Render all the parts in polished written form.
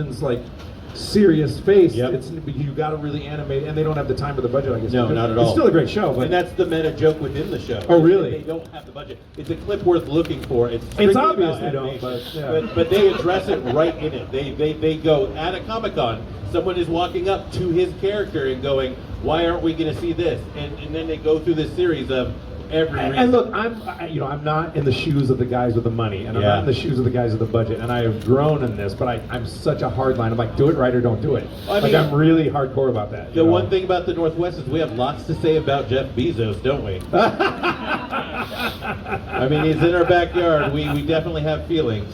someone's like serious face. Yep. You got to really animate, and they don't have the time or the budget, I guess. No, not at all. It's still a great show, but and that's the meta joke within the show. Oh, really? They don't have the budget. It's a clip worth looking for. It's obvious they don't, but they address it right in it. They go at a Comic-Con. Someone is walking up to his character and going, "Why aren't we going to see this?" And then they go through this series of every reason. And look, I'm not in the shoes of the guys with the money, and I'm not in the shoes of the guys with the budget, and I have grown in this, but I'm such a hard line. I'm like, do it right or don't do it. I'm really hardcore about that. The one thing about the Northwest is we have lots to say about Jeff Bezos, don't we? I mean, he's in our backyard. We definitely have feelings.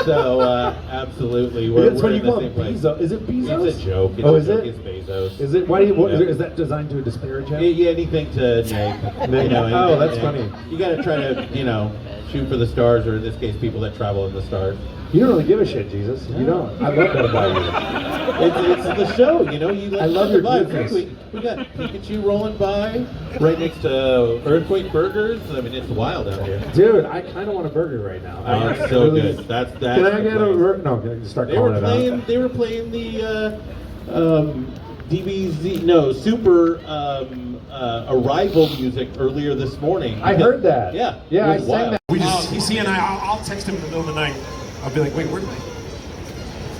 So, absolutely. We're when you in the call same it place. Bezos. Is it Bezos? It's a joke. Is it? It's Bezos. Is it? Why do you? Is that designed to disparage him? Yeah, anything to neg. Oh, that's funny. You got to try to, shoot for the stars, or in this case, people that travel in the stars. You don't really give a shit, Jesus. You don't. I love that about you. It's the show, You I love your goodness. We got Pikachu rolling by right next to Earthquake Burgers. I mean, it's wild out here. Dude, I kind of want a burger right now. Oh, it's so good. That's Can I get a burger? No, can I start calling it out? They were playing the DBZ, Super Arrival music earlier this morning. I heard that. Yeah. Yeah, I sang that. He and I'll text him in the middle of the night. I'll be like, wait, where's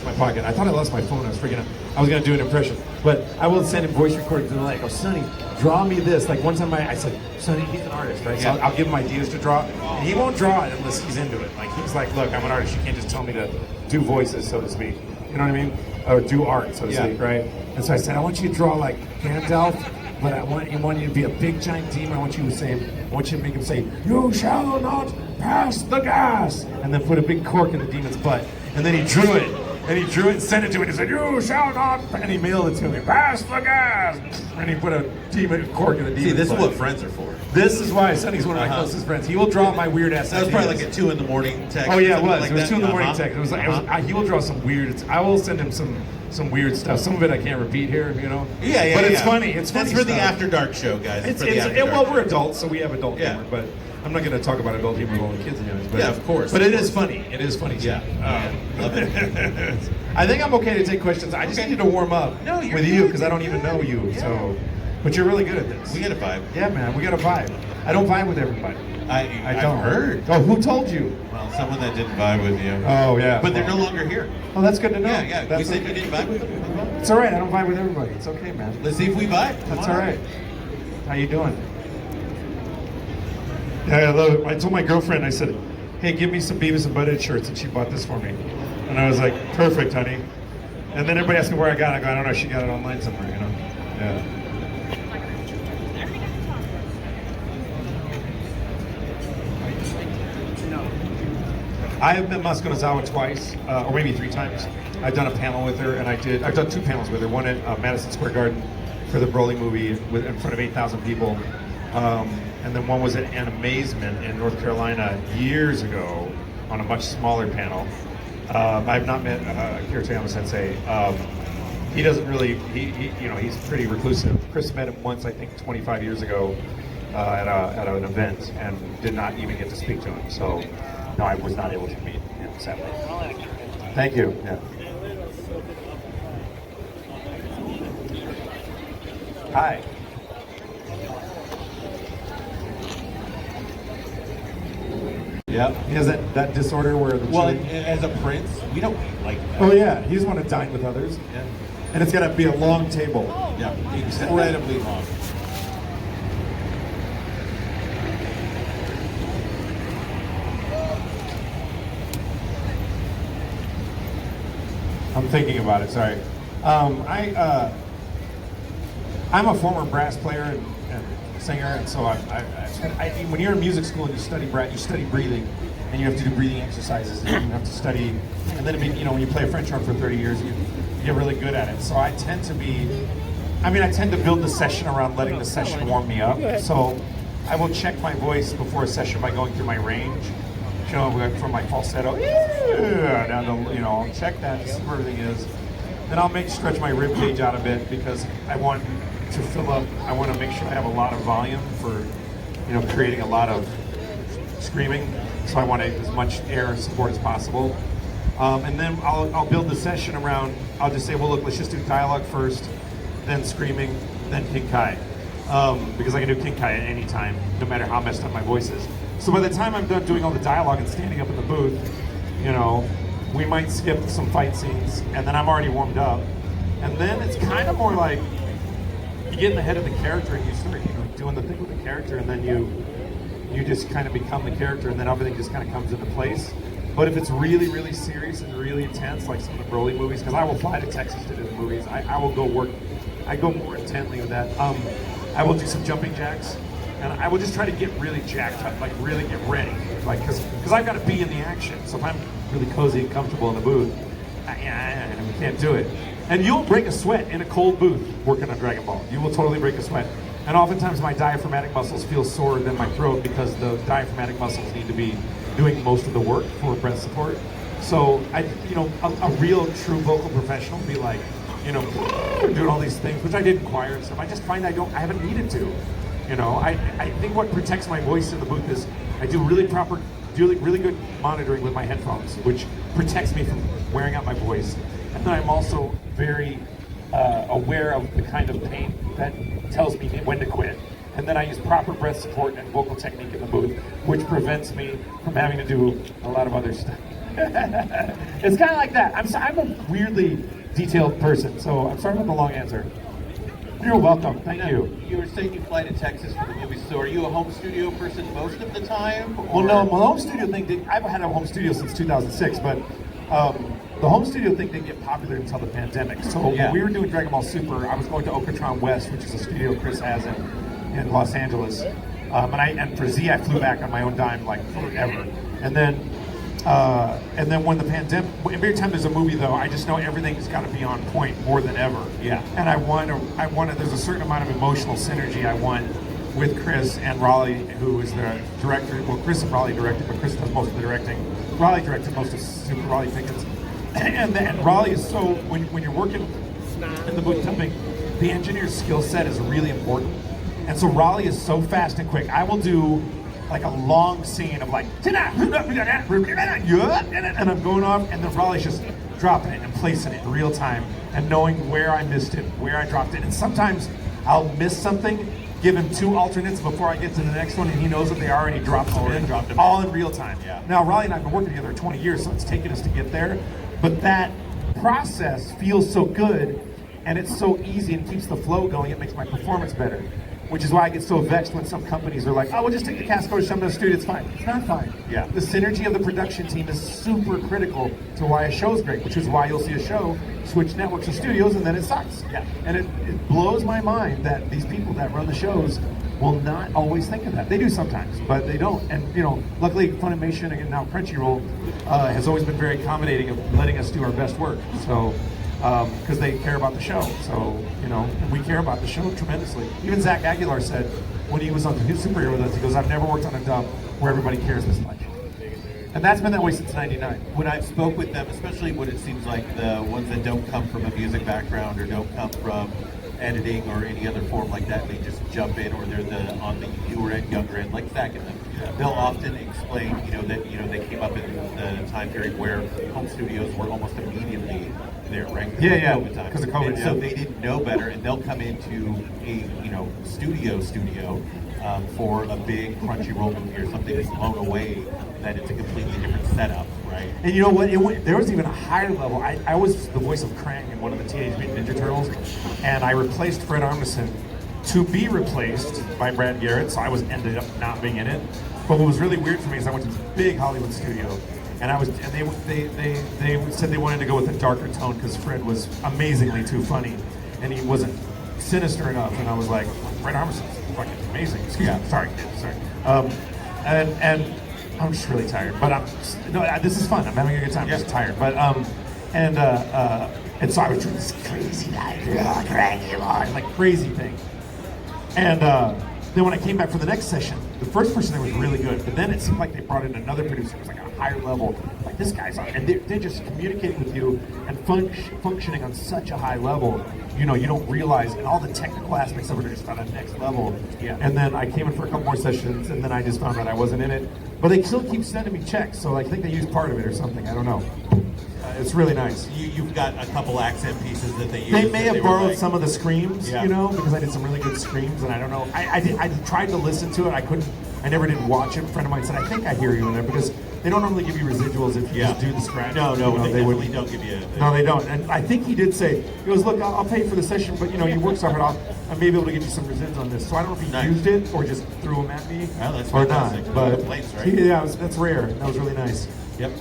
my pocket? I thought I lost my phone. I was freaking out. I was gonna do an impression, but I will send him voice recordings and like, oh, Sonny, draw me this. Like one time I said, Sonny, he's an artist, right? So I'll give him ideas to draw, and he won't draw it unless he's into it. Like he's like, look, I'm an artist. You can't just tell me to do voices, so to speak. You know what I mean? Or do art, so to speak, right? And so I said, I want you to draw like Gandalf. But I want you to be a big giant demon. I want you to make him say, "You shall not pass the gas," and then put a big cork in the demon's butt. And then he drew it, and sent it to me. And he said, "You shall not," and he mailed it to me. "Pass the gas," and he put a cork in the demon's butt. See, this is what friends are for. This is why Sonny's one of my closest friends. He will draw my weird ass. That was probably like a 2 a.m. text. Oh yeah, it was. Like it was that. 2 a.m. text. It was like he will draw some weird. I will send him some weird stuff. Some of it I can't repeat here, Yeah. But it's funny. It's funny. That's for the stuff. After Dark show, guys. Well, we're adults, so we have adult humor. But I'm not going to talk about adult humor with all the kids and young. Yeah, of course. But it is funny. It is funny. Yeah. Love it. I think I'm okay to take questions. I just need to warm up with you because I don't even know you. Yeah. So, but you're really good at this. We got a vibe. Yeah, man. We got a vibe. I don't vibe with everybody. I don't. I've heard. Oh, who told you? Well, someone that didn't vibe with you. Oh, yeah. But they're no longer here. Oh, that's good to know. Yeah. That's We said okay. you didn't vibe with them. It's all right. I don't vibe with everybody. It's okay, man. Let's see if we vibe. That's all right. How you doing? Yeah, I love it. I told my girlfriend, I said, hey, give me some Beavis and Butthead shirts, and she bought this for me. And I was like, perfect, honey. And then everybody asked me where I got it. I go, I don't know. She got it online somewhere, Yeah. I have met Masuko Nozawa twice, or maybe 3 times. I've done a panel with her, and I've done 2 panels with her. One at Madison Square Garden for the Broly movie in front of 8,000 people. And then one was at An Amazement in North Carolina years ago on a much smaller panel. I've not met Akira Toriyama Sensei. He doesn't really, he's pretty reclusive. Chris met him once, I think 25 years ago at an event and did not even get to speak to him. So, no, I was not able to meet him, sadly. Thank you. Yeah. Hi. Yeah, he has that disorder where the as a prince, we don't like that. Oh yeah, he just want to dine with others. Yeah. And it's got to be a long table. Yeah, incredibly long. I'm thinking about it. Sorry. I'm a former brass player and singer, and so when you're in music school and you study breathing, and you have to do breathing exercises, and you have to study, and then when you play a French horn for 30 years, you get really good at it. So I tend to build the session around letting the session warm me up. So I will check my voice before a session by going through my range. From my falsetto, down to, I'll check that, see where everything is. Then I'll stretch my rib cage out a bit because I want to fill up, I want to make sure I have a lot of volume for, creating a lot of screaming. So I want as much air support as possible. And then I'll build the session around, I'll just say, well, look, let's just do dialogue first, then screaming, then King Kai. Because I can do King Kai at any time, no matter how messed up my voice is. So by the time I'm done doing all the dialogue and standing up in the booth, you know, we might skip some fight scenes, and then I'm already warmed up. And then it's kind of more like, you get in the head of the character and you start, you know, doing the thing with the character, and then you just kind of become the character, and then everything just kind of comes into place. But if it's really, really serious and really intense, like some of the Broly movies, because I will fly to Texas to do the movies, I will go work, I go more intently with that. I will do some jumping jacks, and I will just try to get really jacked up, like really get ready, like because I've got to be in the action. So if I'm really cozy and comfortable in the booth, I can't do it. And you'll break a sweat in a cold booth working on Dragon Ball. You will totally break a sweat. And oftentimes my diaphragmatic muscles feel sore than my throat because the diaphragmatic muscles need to be doing most of the work for breath support. So a real true vocal professional would be like, you know, doing all these things, which I did in choir and stuff. I just find I haven't needed to. You know, I think what protects my voice in the booth is I do really good monitoring with my headphones, which protects me from wearing out my voice. And then I'm also very aware of the kind of pain that tells me when to quit. And then I use proper breath support and vocal technique in the booth, which prevents me from having to do a lot of other stuff. It's kind of like that. I'm a weirdly detailed person, so I'm sorry about the long answer. You're welcome. Thank you. You were saying you fly to Texas for the movie, so are you a home studio person most of the time? Or? Well, no, my home studio thing, I've had a home studio since 2006, but the home studio thing didn't get popular until the pandemic. So when we were doing Dragon Ball Super, I was going to Okatron West, which is a studio Chris has in Los Angeles. And for Z, I flew back on my own dime, like forever. And then when the pandemic, every time there's a movie though, I just know everything's got to be on point more than ever. Yeah. And I want to, there's a certain amount of emotional synergy I want with Chris and Raleigh, who is the director. Well, Chris and Raleigh directed, but Chris does most of the directing. Raleigh directed most of Super Raleigh Pickens. And Raleigh is so, when you're working in the booth jumping, the engineer's skill set is really important. And so Raleigh is so fast and quick. I will do like a long scene of like, and I'm going off, and then Raleigh's just dropping it and placing it in real time and knowing where I missed it, where I dropped it. And sometimes I'll miss something, give him 2 alternates before I get to the next one, and he knows that they already dropped them all in real time. Yeah. Now, Raleigh and I have been working together 20 years, so it's taken us to get there. But that process feels so good, and it's so easy and keeps the flow going. It makes my performance better. Which is why I get so vexed when some companies are like, oh, we'll just take the cast coach, some of the studio, it's fine. It's not fine. Yeah. The synergy of the production team is super critical to why a show's great, which is why you'll see a show switch networks or studios and then it sucks. Yeah. And it blows my mind that these people that run the shows will not always think of that. They do sometimes, but they don't. And you know, luckily Funimation and now Crunchyroll has always been very accommodating of letting us do our best work. So, because they care about the show. So, you know, and we care about the show tremendously. Even Zach Aguilar said when he was on the Superhero with us, he goes, I've never worked on a dub where everybody cares this much. And that's been that way since '99. When I've spoke with them, especially when it seems like the ones that don't come from a music background or don't come from editing or any other form like that, they just jump in, or they're on the newer end, younger end, like Zach and them. They'll often explain, that they came up in the time period where home studios were almost immediately there, right? Yeah, because of COVID. So they didn't know better, and they'll come into a studio for a big Crunchyroll movie or something that's blown away that it's a completely different setup, right? And you know what? There was even a higher level. I was the voice of Krang in one of the Teenage Mutant Ninja Turtles, and I replaced Fred Armisen to be replaced by Brad Garrett, so I ended up not being in it. But what was really weird for me is I went to this big Hollywood studio, and they said they wanted to go with a darker tone because Fred was amazingly too funny, and he wasn't sinister enough. And I was like, Fred Armisen's fucking amazing. Excuse me, sorry. And I'm just really tired, but this is fun. I'm having a good time. I'm just tired, but and so I was doing this crazy like crazy thing, and then when I came back for the next session, the first person there was really good, but then it seemed like they brought in another producer who was like at a higher level, like this guy's on, and they're just communicating with you and functioning on such a high level, you don't realize, and all the technical aspects of it are just on a next level. Yeah. And then I came in for a couple more sessions, and then I just found out I wasn't in it, but they still keep sending me checks, so I think they used part of it or something, I don't know. It's really nice. You've got a couple accent pieces that they use. They may that have were borrowed like- some of the screams, Yeah. you know, because I did some really good screams, and I don't know. I tried to listen to it. I couldn't. I never did watch it. A friend of mine said, "I think I hear you in there," because they don't normally give you residuals if you just do the scratch. No, You know, they they definitely wouldn't. don't give you. No, they don't. And I think he did say, he goes, "Look, I'll pay for the session, but you know, you work so hard, I may be able to get you some resids on this." So I don't know if he Nice. used it or just threw them at me Oh, that's or fantastic. not. But Plates, right? yeah, that's rare. That was really nice. Yep.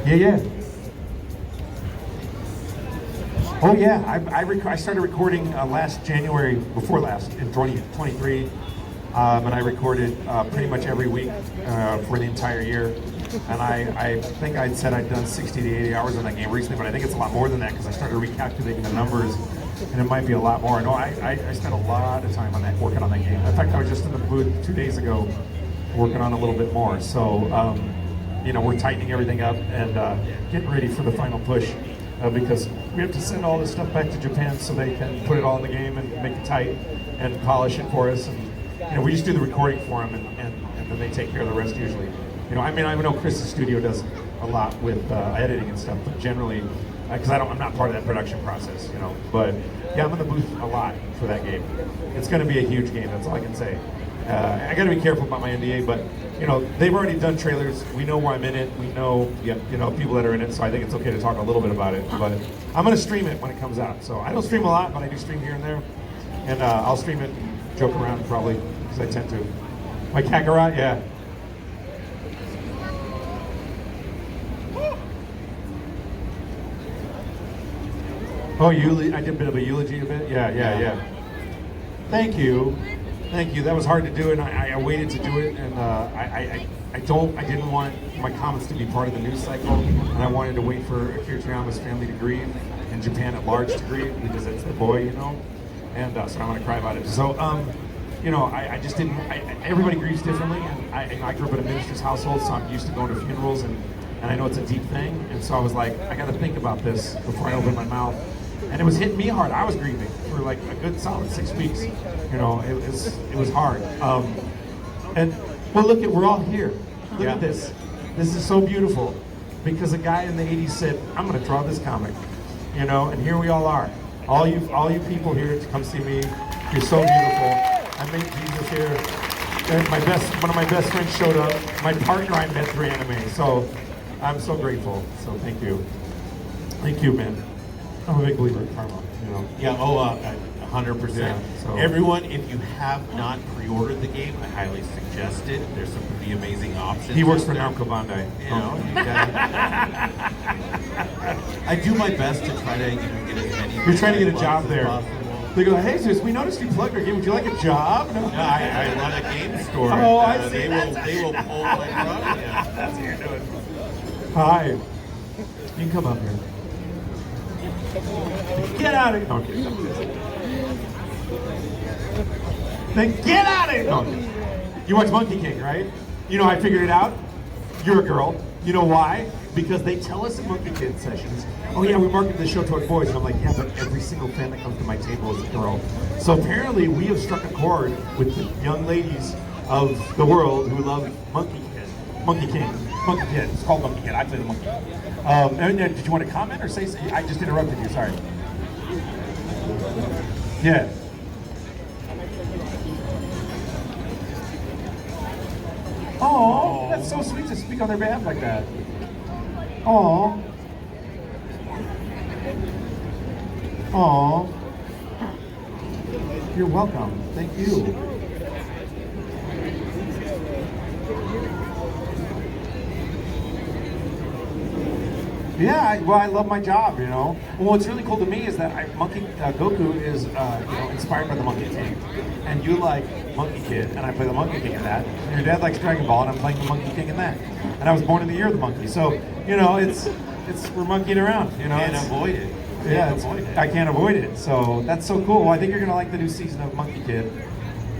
Yeah. Oh yeah, I started recording last January, before last, in 2023, and I recorded pretty much every week for the entire year. And I think I'd said I'd done 60 to 80 hours on that game recently, but I think it's a lot more than that because I started recalculating the numbers, and it might be a lot more. No, I spent a lot of time on that, working on that game. In fact, I was just in the booth 2 days ago working on a little bit more. So, you know, we're tightening everything up and getting ready for the final push because we have to send all this stuff back to Japan so they can put it all in the game and make it tight and polish it for us. And, you know, we just do the recording for them and then they take care of the rest usually. You know, I mean, I know Chris's studio does a lot with editing and stuff, but generally, because I'm not part of that production process, you know. But yeah, I'm in the booth a lot for that game. It's going to be a huge game. That's all I can say. I got to be careful about my NDA, but you know, they've already done trailers. We know where I'm in it. We know, you know, people that are in it. So I think it's okay to talk a little bit about it. But I'm going to stream it when it comes out. So I don't stream a lot, but I do stream here and there, and I'll stream it, and joke around probably because I tend to. My Kararot, yeah. Oh, I did a bit of a eulogy a bit? Yeah. Thank you. That was hard to do, and I waited to do it, and I didn't want my comments to be part of the news cycle, and I wanted to wait for Akira Toriyama's family to grieve, and Japan at large to grieve, because it's the boy, you know, and so I'm going to cry about it. So, you know, I just didn't, everybody grieves differently, and I grew up in a minister's household, so I'm used to going to funerals, and I know it's a deep thing, and so I was like, I got to think about this before I open my mouth. And it was hitting me hard. I was grieving for like a good solid 6 weeks. You know, it was hard. And well, look we're all here. Look at this. This is so beautiful because a guy in the 80s said, "I'm going to draw this comic." You know, and here we all are. All you people here to come see me. You're so beautiful. I met Jesus here. And one of my best friends showed up. My partner I met through anime. So I'm so grateful. So thank you. Thank you, man. I'm a big believer in karma, you know. Yeah, 100%. Yeah, so- Everyone, if you have not pre-ordered the game, I highly suggest it. There's some pretty amazing options. He works for out Namco Bandai. there. You know, you gotta- I do my best to try to get as many. You're trying to get a bucks job as there. possible. They go, "Hey, Zeus, we noticed you plugged our game. Would you like a job?" No. No, I run a game store. Oh, I see. They will pull my product. Yeah. That's what you're doing. Hi. You can come up here. Get out of here. Okay. Then get out of here. Okay. You watch Monkey King, right? You know, I figured it out. You're a girl. You know why? Because they tell us in Monkey Kid sessions, "Oh yeah, we market the show toward boys." And I'm like, "Yeah, but every single fan that comes to my table is a girl." So apparently we have struck a chord with the young ladies of the world who love Monkey Kid. Monkey King. Monkey Kid. It's called Monkey Kid. I play the monkey. And did you want to comment or say something? I just interrupted you, sorry. Yeah. Oh, that's so sweet to speak on their behalf like that. Oh. Oh. You're welcome. Thank you. Yeah, well, I love my job, you know. Well, what's really cool to me is that Goku is, you know, inspired by the Monkey King, and you like Monkey Kid, and I play the Monkey King in that. And your dad likes Dragon Ball, and I'm playing the Monkey King in that. And I was born in the year of the monkey, so you know, we're monkeying around, you know. Can't avoid it. Yeah, I can't avoid it. So that's so cool. Well, I think you're gonna like the new season of Monkey Kid.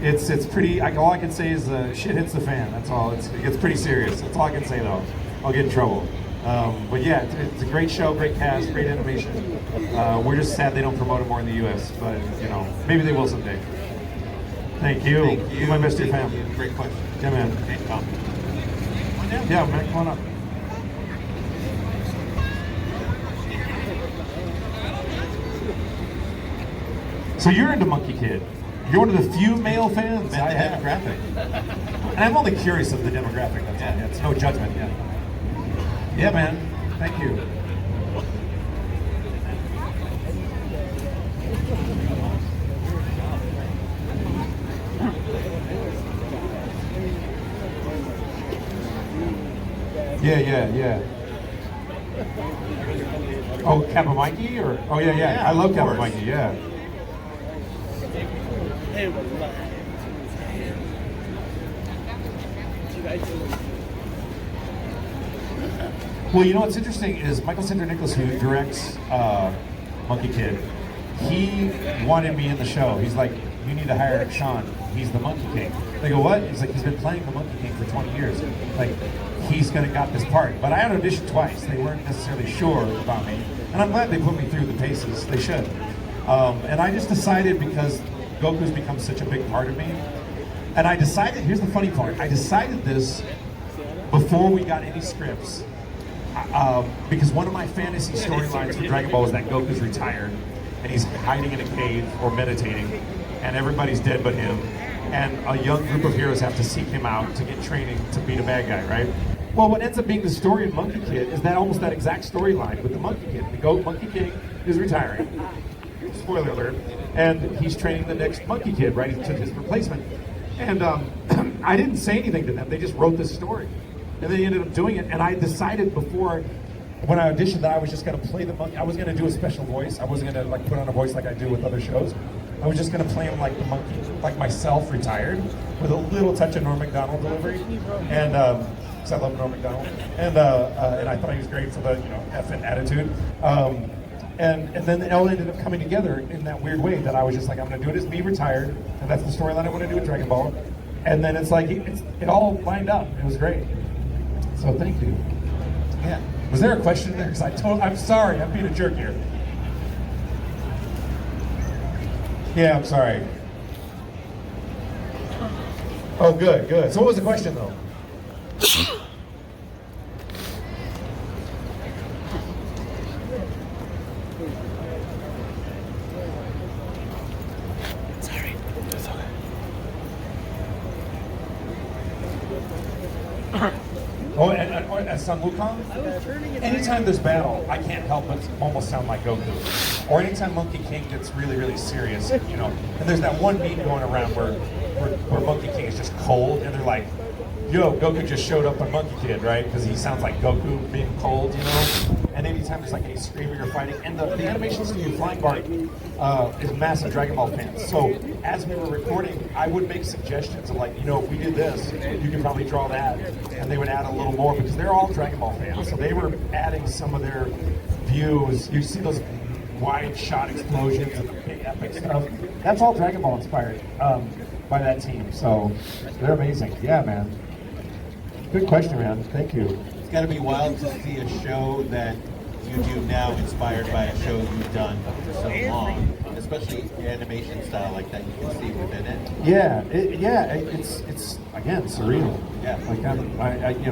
It's pretty. All I can say is shit hits the fan. That's all. It gets pretty serious. That's all I can say though. I'll get in trouble. But yeah, it's a great show, great cast, great animation. We're just sad they don't promote it more in the U.S., but you know, maybe they will someday. Thank you. Thank you. Do my best to your Thank family. you. Great question. Yeah, man. Okay, down? Yeah, man, come on up. So you're into Monkey Kid. You're one of the few male fans Met I the have. demographic. And I'm only curious of the demographic. That's all. Yeah, it's no judgment. Yeah. Yeah, man. Thank you. Yeah. Oh, Kappa Mikey, or oh yeah. Yeah, I love of Kappa course. Mikey. Yeah. Well, you know what's interesting is Michael Cinder Nicholas, who directs Monkey Kid, he wanted me in the show. He's like, you need to hire Sean. He's the Monkey King. They go, what? He's like, he's been playing the Monkey King for 20 years. Like, he's gonna got this part. But I had auditioned twice. They weren't necessarily sure about me. And I'm glad they put me through the paces. They should. And I just decided, because Goku's become such a big part of me. And I decided, here's the funny part. I decided this before we got any scripts. Because one of my fantasy storylines for Dragon Ball is that Goku's retired and he's hiding in a cave or meditating and everybody's dead but him, and a young group of heroes have to seek him out to get training to beat a bad guy, right? Well, what ends up being the story in Monkey Kid is that almost that exact storyline with the Monkey Kid. The Monkey King is retiring, spoiler alert, and he's training the next Monkey Kid, right? He took his replacement. And I didn't say anything to them, they just wrote this story. And they ended up doing it, and I decided before, when I auditioned, that I was just gonna play the monkey. I was gonna do a special voice. I wasn't gonna like put on a voice like I do with other shows. I was just gonna play him like the monkey, like myself, retired, with a little touch of Norm Macdonald delivery. And because I love Norm Macdonald, and I thought he was great for the effing attitude. And then it all ended up coming together in that weird way that I was just like, I'm gonna do it as me retired, and that's the storyline I want to do with Dragon Ball. And then it's like it all lined up. It was great. So thank you. Yeah. Was there a question there? Because I'm sorry, I'm being a jerk here. Yeah, I'm sorry. Oh, good. So what was the question though? Sorry. That's okay. Oh, and Sun Wukong? Anytime there's battle, I can't help but almost sound like Goku. Or anytime Monkey King gets really, really serious, And there's that one meme going around where Monkey King is just cold, and they're like, yo, Goku just showed up on Monkey Kid, right? Because he sounds like Goku being cold, And anytime there's like any screaming or fighting, and the animation studio Flying Bark is massive Dragon Ball fans. So as we were recording, I would make suggestions of like, if we did this, you could probably draw that, and they would add a little more because they're all Dragon Ball fans. So they were adding some of their views. You see those wide shot explosions and the big epic stuff. That's all Dragon Ball inspired by that team. So they're amazing. Yeah, man. Good question, man. Thank you. It's got to be wild to see a show that you do now inspired by a show you've done for so long, especially animation style like that you can see within it. Yeah, it's again surreal. Yeah. Like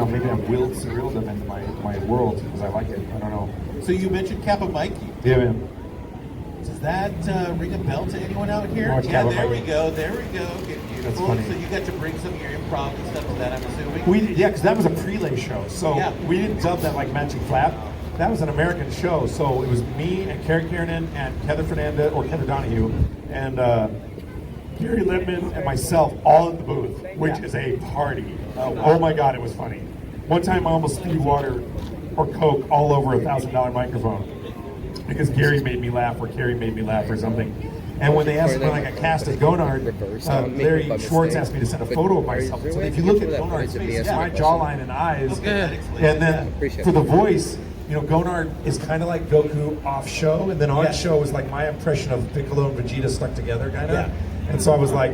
maybe I've willed surrealism into my world because I like it. I don't know. So you mentioned Kappa Mikey. Yeah, man. Does that ring a bell to anyone out here? Watch Yeah, Kappa there Mikey. we go. Beautiful. That's funny. So you got to bring some of your improv and stuff to that, I'm assuming? Because that was a prelay show. So Yeah. we didn't dub that like Magic Flap. That was an American show. So it was me and Carrie Kiernan and Heather Fernandez, or Heather Donahue, and Gary Littman and myself all in the booth, which is a party. Oh my God, it was funny. One time I almost threw water or Coke all over a $1,000 microphone because Gary made me laugh or Carrie made me laugh or something. And when they asked when I got cast as Gonard, Larry Schwartz asked me to send a photo of myself. So if you look at Gonard's face, it's my jawline and eyes. And then for the voice, Gonard is kind of like Goku off show, and then on show is like my impression of Piccolo and Vegeta stuck together, kind of. Yeah. And so I was like,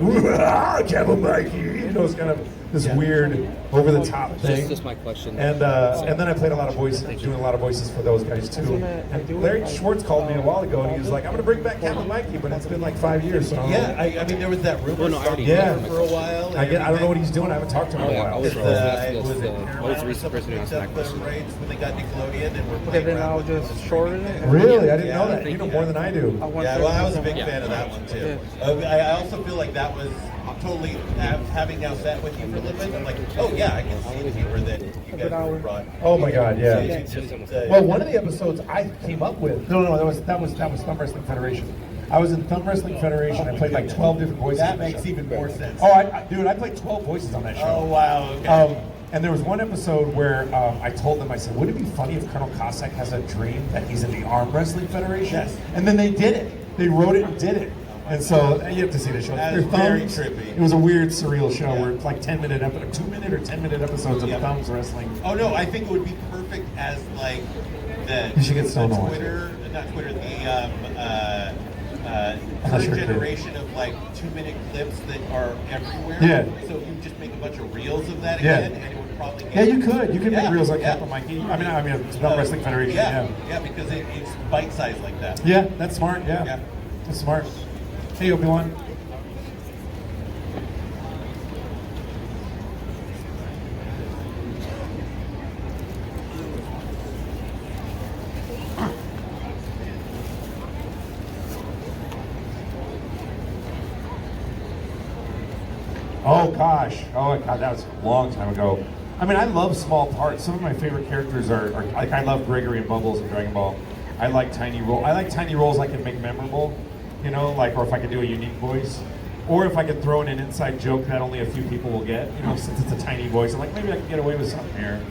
Kappa Mikey, it's kind of this weird, over-the-top thing. Just my question. And then I played a lot of voices, doing a lot of voices for those guys too. And Larry Schwartz called me a while ago, and he was like, "I'm going to bring back Captain Mikey," but it's been like 5 years. So Yeah, I mean, there was that rumor for a while. I don't know what he's doing. I haven't talked to him in a while. I was the recent person who asked my the question. rights when they got Nickelodeon and were But playing then around I'll with just shorten it. Really? I didn't know Yeah. that. You know more than I do. Yeah, well, I was a big fan of that one too. I also feel like that was totally having now sat with you for a little bit. I'm like, oh yeah, I can see the humor that you guys brought. Oh my God, yeah. Well, Well, one of the episodes I came up with. No, that was Thumb Wrestling Federation. I was in Thumb Wrestling Federation. I played like 12 different voices. that on the makes show. even more sense. Oh, dude, I played 12 voices on that show. Oh wow. Okay. And there was one episode where I told them, I said, would it be funny if Colonel Cossack has a dream that he's in the Arm Wrestling Federation? Yes. And then they did it. They wrote it and did it. And so you have to see the show. That They're is very Thumbs. trippy. It was a weird, surreal show Yeah. where it's like 2-minute or 10-minute episodes of Thumbs wrestling. Oh no, I think it would be perfect as like the You should get Stone the to watch Twitter, not Twitter, the not current sure it did. generation of like 2-minute clips that are everywhere. Yeah. So you just make a bunch of reels of that Yeah. again, and it would probably get. Yeah, you could. You could make Yeah, reels like yeah. Captain Mikey. I mean, it's Thumb Wrestling Federation. Yeah, yeah, because it's bite-sized like that. Yeah, that's smart. Yeah. Yeah. That's smart. Hey, Obi-Wan. Oh gosh. Oh God, that was a long time ago. I mean, I love small parts. Some of my favorite characters are like I love Gregory and Bubbles in Dragon Ball. I like tiny roles I can make memorable, you know, like, or if I can do a unique voice, or if I could throw in an inside joke that only a few people will get, you know, since it's a tiny voice. I'm like, maybe I can get away with something here.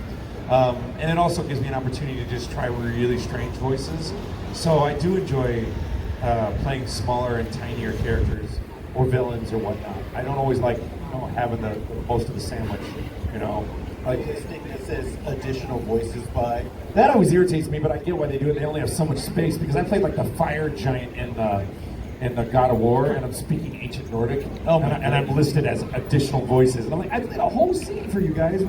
And it also gives me an opportunity to just try really strange voices. So I do enjoy playing smaller and tinier characters or villains or whatnot. I don't always like, you know, having the most of the sandwich, you know. Like This thing that says additional voices by. that always irritates me, but I get why they do it. They only have so much space because I played like the fire giant in the God of War, and I'm speaking ancient Nordic. And I'm listed as additional voices, and I'm like, I played a whole scene for you guys.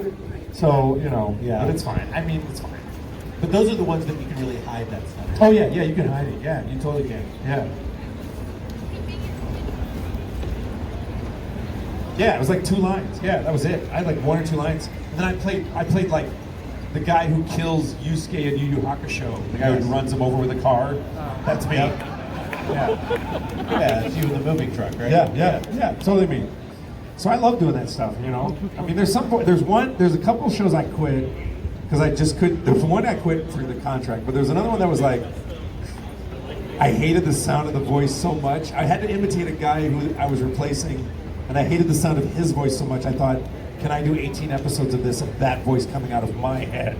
So you know, Yeah. but it's fine. I mean, it's fine. But those are the ones that you can really hide that stuff. Oh yeah, you can hide it. Yeah, you totally can. Yeah. Yeah, it was like 2 lines. Yeah, that was it. I had like 1 or 2 lines. And then I played like the guy who kills Yusuke in Yu Yu Hakusho. The guy who runs him over with a car. That's me. Yeah. Yeah, it's you in the moving truck, right? Yeah, totally me. So I love doing that stuff, you know. I mean, there's a couple of shows I quit because I just couldn't. There was one I quit for the contract, but there's another one that was like, I hated the sound of the voice so much. I had to imitate a guy who I was replacing, and I hated the sound of his voice so much. I thought, can I do 18 episodes of this of that voice coming out of my head?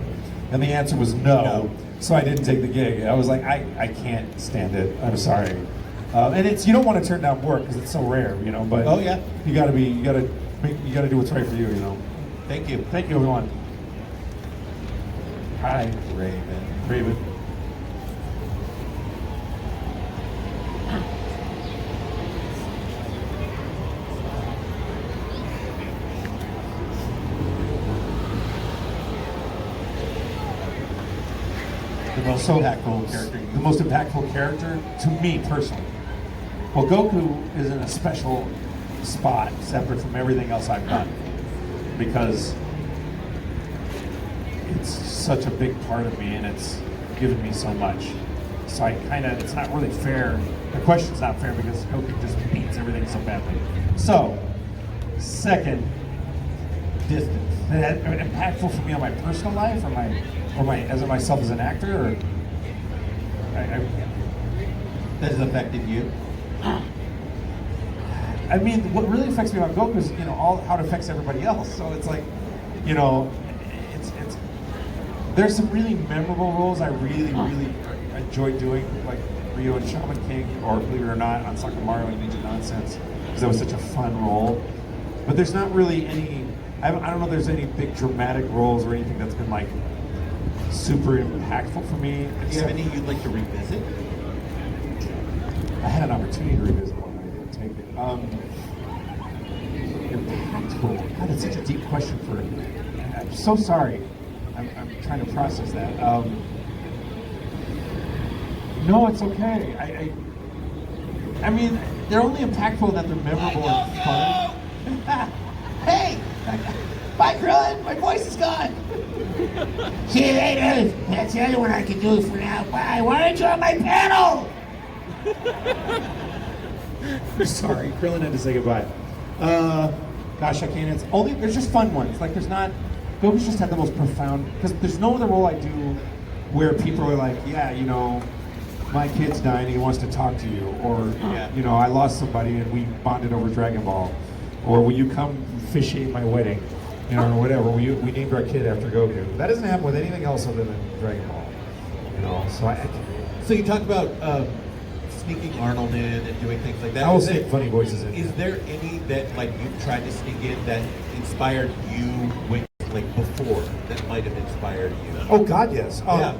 And the answer was no. So I didn't take the gig. I was like, I can't stand it. I'm sorry. And you don't want to turn down work because it's so rare, you know. But Oh, yeah. you gotta do what's right for you, you know. Thank you. Thank you, everyone. Hi, Raven. The most impactful character to me personally. Well, Goku is in a special spot, separate from everything else I've done, because it's such a big part of me and it's given me so much. So it's not really fair. The question's not fair because Goku just beats everything so badly. So, second, distance. Impactful for me on my personal life, or myself as an actor, or Has it affected you? I mean, what really affects me about Goku is, you know, how it affects everybody else. So it's like, you know, it's there's some really memorable roles I really enjoy doing, like Ryo and Shaman King, or believe it or not, on Sakamaru and Legion Nonsense, because that was such a fun role. But there's not really any. I don't know if there's any big dramatic roles or anything that's been like super impactful for me. Do you have any you'd like to revisit? I had an opportunity to revisit one, but I didn't take it. Impactful cool? God, that's such a deep question for. I'm so sorry. I'm trying to process that. No, it's okay. I mean, they're only impactful that they're memorable and fun. Hey! Bye, Krillin! My voice is gone! See you later! That's the other one I can do for now. Bye! Why aren't you on my panel? I'm sorry, Krillin had to say goodbye. Gosh, I can't answer. Only, there's just fun ones. Like, there's not, Goku's just had the most profound, because there's no other role I do where people are like, yeah, you know, my kid's dying, he wants to talk to you. Or, you know, I lost somebody and we bonded over Dragon Ball. Or will you come officiate my wedding? You know, or whatever. We named our kid after Goku. That doesn't happen with anything else other than Dragon Ball. You know, So you talk about sneaking Arnold in and doing things like that. I will say funny voices in. Is there any that like you tried to sneak in that inspired you when, like before, that might have inspired you? Oh God, yes. Yeah.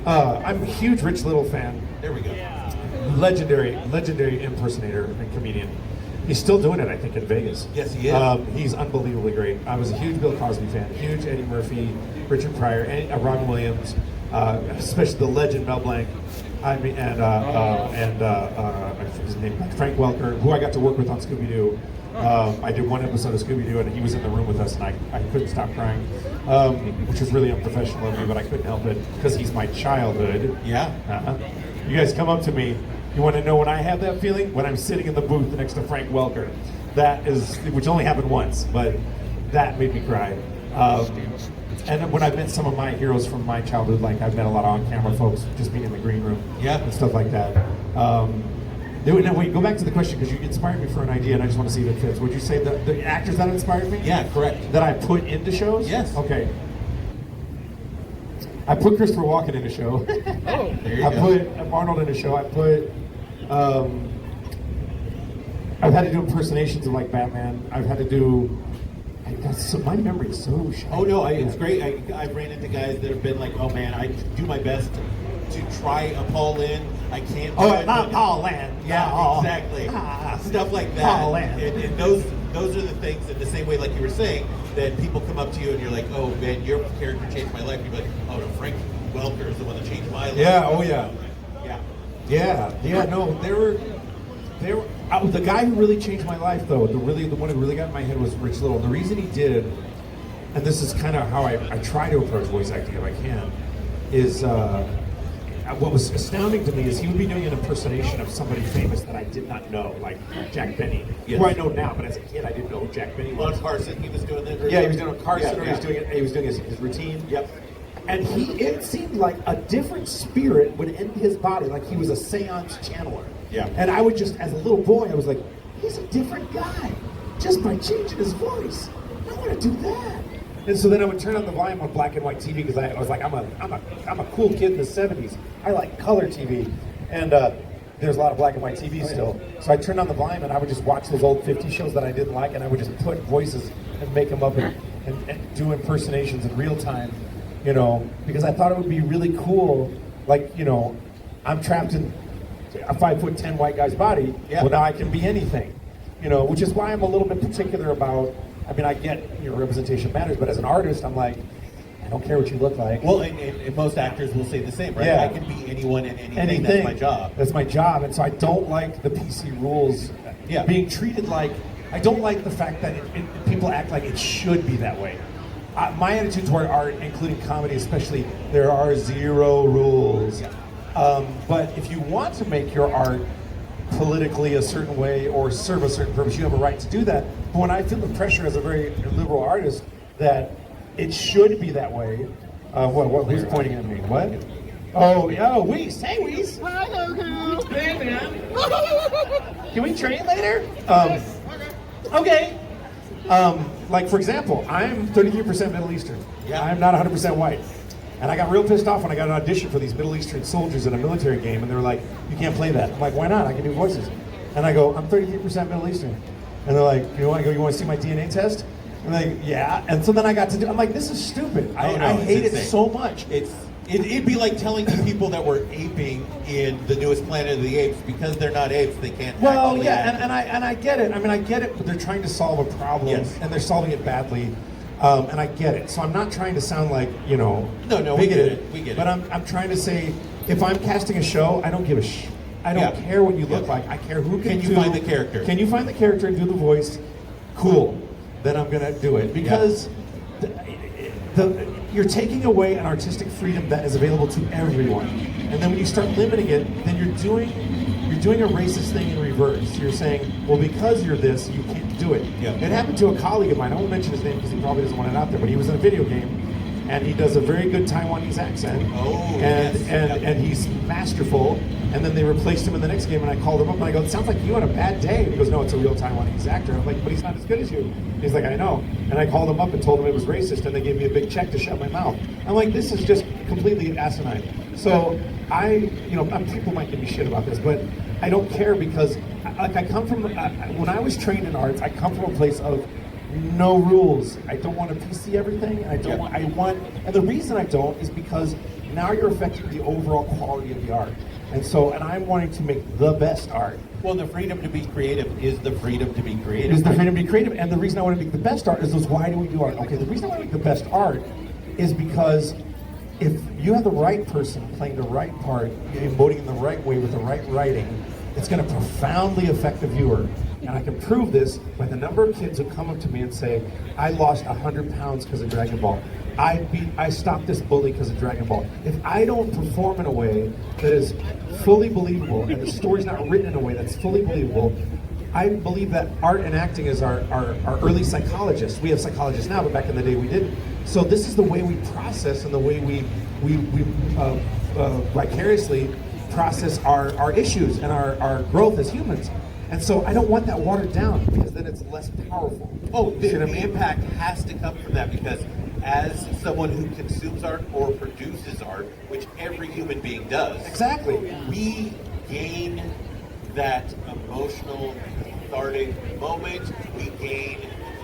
I'm a huge Rich Little fan. There we go. Legendary impersonator and comedian. He's still doing it, I think, in Vegas. Yes, he is. He's unbelievably great. I was a huge Bill Cosby fan, huge Eddie Murphy, Richard Pryor, Robin Williams, especially the legend Mel Blanc. I mean, his name, Frank Welker, who I got to work with on Scooby-Doo. I did one episode of Scooby-Doo, and he was in the room with us, and I couldn't stop crying, which was really unprofessional of me, but I couldn't help it because he's my childhood. Yeah. You guys come up to me. You want to know when I have that feeling? When I'm sitting in the booth next to Frank Welker. That is, which only happened once, but that made me cry. And when I've met some of my heroes from my childhood, like I've met a lot of on-camera folks just being in the green room, and stuff like that. Now wait, go back to the question because you inspired me for an idea, and I just want to see if it fits. Would you say the actors that inspired me? Yeah, correct. That I put into shows? Yes. Okay. I put Christopher Walken in a show. Oh, there you I go. put Arnold in a show. I put. I've had to do impersonations of like Batman. I've had to do. My memory is so shallow. Oh no, it's great. I've ran into guys that have been like, oh man, I do my best to try a Paul Lynn. I can't. Do it, not but- Paul Lynn. Yeah, exactly. Stuff like that. Paul Lynn. And those are the things. In the same way, like you were saying, that people come up to you and you're like, oh man, your character changed my life. You're like, oh no, Frank Welker is the one that changed my life. Yeah. Oh yeah. Yeah. No, they were. The guy who really changed my life, though, the one who really got in my head was Rich Little. And the reason he did, and this is kind of how I try to approach voice acting if I can, is what was astounding to me is he would be doing an impersonation of somebody famous that I did not know, like Jack Benny, who I know now, but as a kid I didn't know who Jack Benny was. On Carson, he was doing that. Yeah, he was doing a Carson, Yeah, or he was doing his routine. Yep. And it seemed like a different spirit would enter his body, like he was a seance channeler. Yeah. And I would just, as a little boy, I was like, he's a different guy, just by changing his voice. I want to do that. And so then I would turn on the volume on black and white TV because I was like, I'm a cool kid in the '70s. I like color TV, and there's a lot of black and white TV still. So I turned on the volume and I would just watch those old '50s shows that I didn't like, and I would just put voices and make them up and do impersonations in real time. You know, because I thought it would be really cool. Like, you know, I'm trapped in a 5'10" white guy's body. Yeah. Well, now I can be anything. You know, which is why I'm a little bit particular about. I mean, I get your representation matters, but as an artist, I'm like, I don't care what you look like. Well, and most actors will say the same, right? Yeah. I can be anyone and anything. That's my job. That's my job, and so I don't like the PC rules being treated like. I don't like the fact that people act like it should be that way. My attitude toward art, including comedy especially, there are zero rules. But if you want to make your art politically a certain way or serve a certain purpose, you have a right to do that. But when I feel the pressure as a very liberal artist that it should be that way, who's pointing at me? What? Oh, Weiss. Hey, Weiss. Hi, Goku. Hey, man. Can we train later? Okay. Like, for example, I'm 33% Middle Eastern. Yeah. I'm not 100% white. And I got real pissed off when I got an audition for these Middle Eastern soldiers in a military game, and they were like, you can't play that. I'm like, why not? I can do voices. And I go, I'm 33% Middle Eastern. And they're like, you want to see my DNA test? And they're like, yeah. And so then I got to do, I'm like, this is stupid. I hate it insane. so much. It's It'd be like telling the people that we're aping in the newest Planet of the Apes because they're not apes, they can't. Well, actually yeah, act. and I get it. I mean, I get it, but they're trying to solve a problem, Yes. and they're solving it badly. And I get it. So I'm not trying to sound like, you know, No, we get bigoted. it. We get But it. I'm trying to say, if I'm casting a show, I don't give a I don't Yeah. care what you look Yeah. like. I care who Can you find the character? Can you find the character and do the voice? Cool. Then I'm gonna do it because you're taking away an artistic freedom that is available to everyone. And then when you start limiting it, then you're doing a racist thing in reverse. You're saying, well, because you're this, you can't do it. Yeah. It happened to a colleague of mine. I won't mention his name because he probably doesn't want it out there, but he was in a video game, and he does a very good Taiwanese accent. Oh, and yes. and, Yep. and he's masterful. And then they replaced him in the next game, and I called him up and I go, it sounds like you had a bad day. He goes, no, it's a real Taiwanese actor. I'm like, but he's not as good as you. He's like, I know. And I called him up and told him it was racist, and they gave me a big check to shut my mouth. I'm like, this is just completely asinine. So people might give me shit about this, but I don't care because I come from, when I was trained in arts, I come from a place of no rules. I don't want to PC everything. And the reason I don't is because now you're affecting the overall quality of the art. And I'm wanting to make the best art. Well, the freedom to be creative is the freedom to be It creative. is the freedom to be creative. And the reason I want to make the best art is why do we do art? Okay, the reason I want to make the best art is because if you have the right person playing the right part, emoting in the right way with the right writing, it's going to profoundly affect the viewer. And I can prove this by the number of kids who come up to me and say, I lost 100 pounds because of Dragon Ball. I stopped this bully because of Dragon Ball. If I don't perform in a way that is fully believable, and the story's not written in a way that's fully believable, I believe that art and acting is our early psychologists. We have psychologists now, but back in the day we didn't. So this is the way we process and the way we vicariously process our issues and our growth as humans. And so I don't want that watered down because then it's less powerful. Oh, You see what I the mean? impact has to come from that because as someone who consumes art or produces art, which every human being does, Exactly. we gain that emotional, cathartic moment. We gain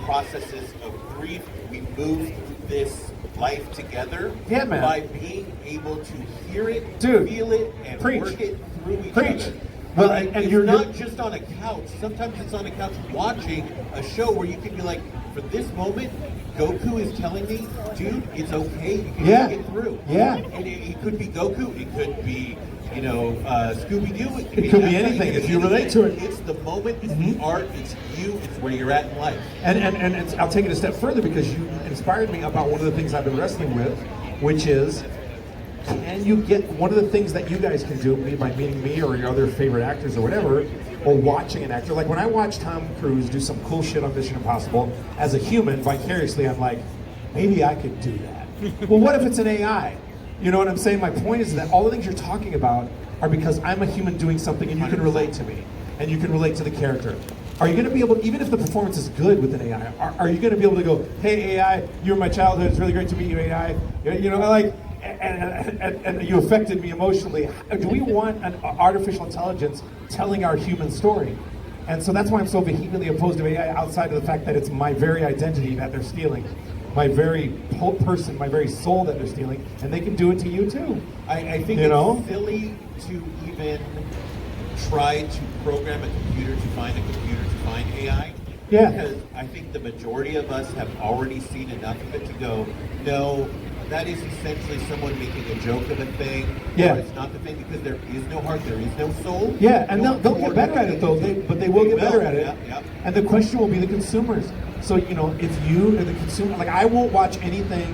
processes of grief. We move through this life together Yeah, man. by being able to hear it, Dude, feel it, and preach. work it through each Preach. other. Well, And and it's you're not just on a couch. Sometimes it's on a couch watching a show where you can be like, for this moment, Goku is telling me, dude, it's okay. You can Yeah. make it through. Yeah. And it could be Goku. It could be, Scooby-Doo. It could be Avatar, anything could if be you relate to it. It's the moment. It's the art. It's you. It's where you're at in life. And I'll take it a step further because you inspired me about one of the things I've been wrestling with, which is, can you get one of the things that you guys can do by meeting me or your other favorite actors or whatever, or watching an actor? Like when I watch Tom Cruise do some cool shit on Mission Impossible, as a human, vicariously, I'm like, maybe I could do that. Well, what if it's an AI? You know what I'm saying? My point is that all the things you're talking about are because I'm a human doing something and you can relate to me and you can relate to the character. Are you going to be able, even if the performance is good with an AI, are you going to be able to go, hey AI, you're my childhood, it's really great to meet you AI, and you affected me emotionally. Do we want an artificial intelligence telling our human story? And so that's why I'm so vehemently opposed to AI, outside of the fact that it's my very identity that they're stealing, my very whole person, my very soul that they're stealing, and they can do it to you too. I think You know? it's silly to even try to program a computer to find AI. Yeah. Because I think the majority of us have already seen enough of it to go, no, that is essentially someone making a joke of a thing. Yeah. Or it's not the thing because there is no heart, there is no soul. Yeah, and No they'll get better at it though. But they will get better at it. Yeah. And the question will be the consumers. So if you are the consumer, like I won't watch anything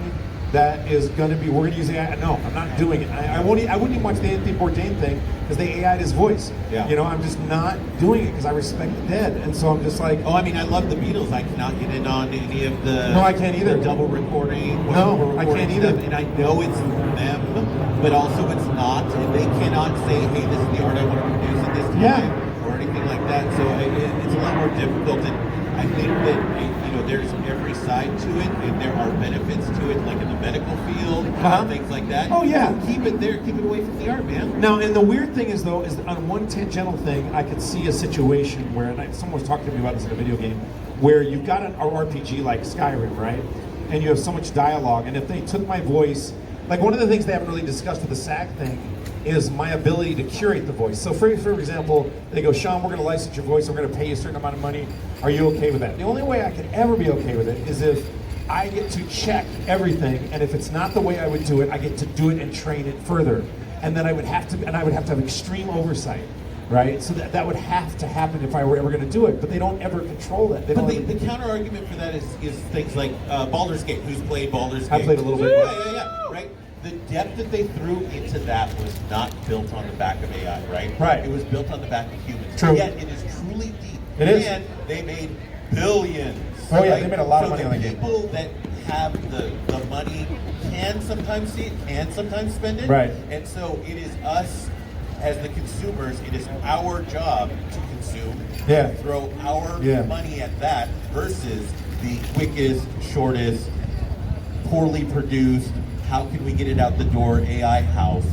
that is going to be, we're going to use AI. No, I'm not doing it. I wouldn't even watch the Anthony Bourdain thing because they AI'd his voice. Yeah. I'm just not doing it because I respect the dead. And so I'm just like, Oh, I mean, I love the Beatles. I cannot get in on any of the No, I can't either. the double recording. No, voiceover I recording can't either. stuff, and I know it's them, but also it's not. And they cannot say, hey, this is the art I want to produce at this time, Yeah. or anything like that. So it's a lot more difficult. And I think that there's every side to it, and there are benefits to it, like in the medical field, Uh-huh. things like that. Oh, yeah. So keep it there. Keep it away from the art, man. Now, and the weird thing is though, is that on one tangential thing, I could see a situation where, and someone was talking to me about this in a video game, where you've got an RPG like Skyrim, right? And you have so much dialogue, and if they took my voice like one of the things they haven't really discussed with the SAG thing is my ability to curate the voice. So for example, they go, Sean, we're gonna license your voice, we're gonna pay you a certain amount of money. Are you okay with that? The only way I could ever be okay with it is if I get to check everything, and if it's not the way I would do it, I get to do it and train it further. And then I would have to have extreme oversight, right? So that would have to happen if I were ever gonna do it, but they don't ever control that. They But don't the counter argument for that is things like Baldur's Gate. Who's played Baldur's Gate? I played a little bit. Yeah, right? The depth that they threw into that was not built on the back of AI, right? Right. It was built on the back of humans. True. Yet it is truly deep. It is. And they made billions. Oh, yeah, right? they made a lot of So money on the game. people that have the money can sometimes see it, can sometimes spend it. Right. And so it is us as the consumers, it is our job to consume, Yeah. throw our Yeah. money at that versus the quickest, shortest, poorly produced, how can we get it out the door AI house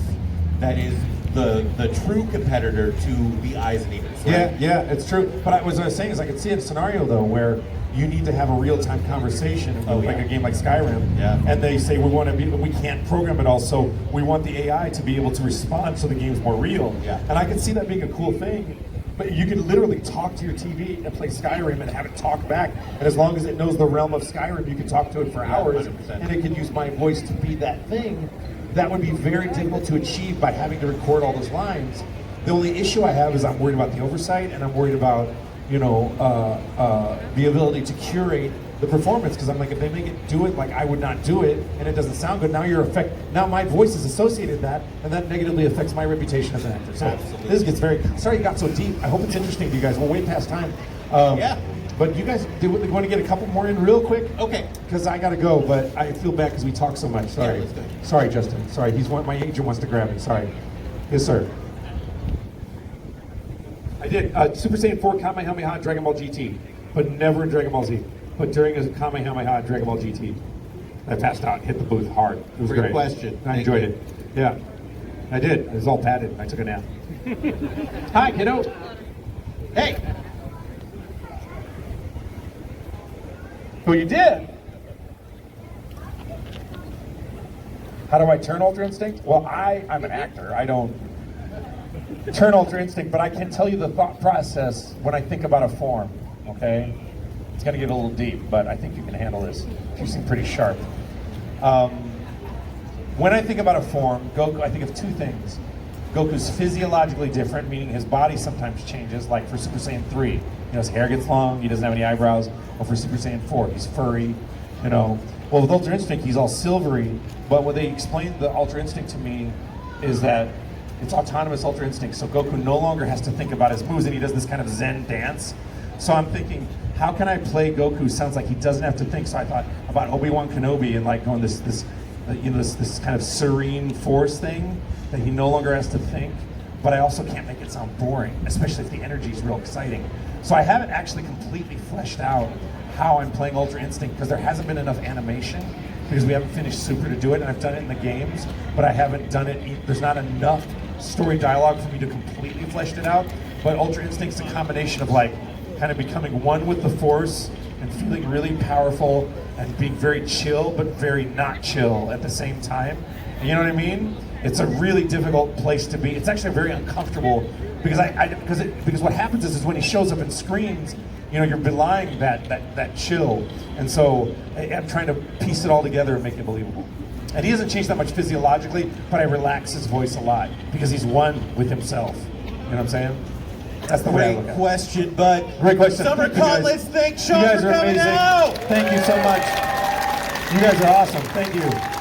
that is the true competitor to the eyes and ears. Right? Yeah, it's true. But what I was saying is I could see a scenario though where you need to have a real-time conversation like a game like Skyrim, and they say we can't program it all, so we want the AI to be able to respond so the game's more real. Yeah. And I could see that being a cool thing. But you could literally talk to your TV and play Skyrim and have it talk back. And as long as it knows the realm of Skyrim, you can talk to it for hours. 100%. And it can use my voice to be that thing. That would be very difficult to achieve by having to record all those lines. The only issue I have is I'm worried about the oversight, and I'm worried about, the ability to curate the performance, because I'm like, if they make it do it like I would not do it, and it doesn't sound good, now my voice is associated with that, and that negatively affects my reputation as an actor. So Absolutely. this gets sorry it got so deep. I hope it's interesting to you guys. We're way past time. Yeah. But you guys, do you want to get a couple more in real quick? Okay. Because I got to go, but I feel bad because we talk so much. Sorry. Yeah, let's go. Sorry, Justin. Sorry. My agent wants to grab me. Sorry. Yes, sir. I did. Super Saiyan 4 Kamehameha in Dragon Ball GT, but never in Dragon Ball Z. But during a Kamehameha in Dragon Ball GT, I passed out and hit the booth hard. It was Great great. question. I enjoyed it. Yeah. I did. It was all padded. I took a nap. Hi, kiddo. Hey. Oh, you did? How do I turn Ultra Instinct? Well, I'm an actor. I don't turn Ultra Instinct, but I can tell you the thought process when I think about a form, okay? It's gonna get a little deep, but I think you can handle this. You seem pretty sharp. When I think about a form, Goku, I think of two things. Goku's physiologically different, meaning his body sometimes changes, like for Super Saiyan 3. His hair gets long, he doesn't have any eyebrows. Or for Super Saiyan 4, he's furry, Well, with Ultra Instinct, he's all silvery, but what they explained the Ultra Instinct to me is that it's autonomous Ultra Instinct, so Goku no longer has to think about his moves, and he does this kind of Zen dance. So I'm thinking, how can I play Goku sounds like he doesn't have to think? So I thought about Obi-Wan Kenobi and like going this kind of serene force thing that he no longer has to think, but I also can't make it sound boring, especially if the energy is real exciting. So I haven't actually completely fleshed out how I'm playing Ultra Instinct because there hasn't been enough animation because we haven't finished Super to do it, and I've done it in the games, but I haven't done it, there's not enough story dialogue for me to completely flesh it out. But Ultra Instinct's a combination of like kind of becoming one with the Force and feeling really powerful and being very chill but very not chill at the same time. You know what I mean? It's a really difficult place to be. It's actually very uncomfortable because because what happens is when he shows up in screens, you're belying that chill, and so I'm trying to piece it all together and make it believable. And he hasn't changed that much physiologically, but I relax his voice a lot because he's one with himself. You know what I'm saying? That's the way I look at it. Great question, bud. Great question. Summer Thank you, guys. let's thank You Sean guys for are coming amazing. out. Thank you so much. You guys are awesome. Thank you.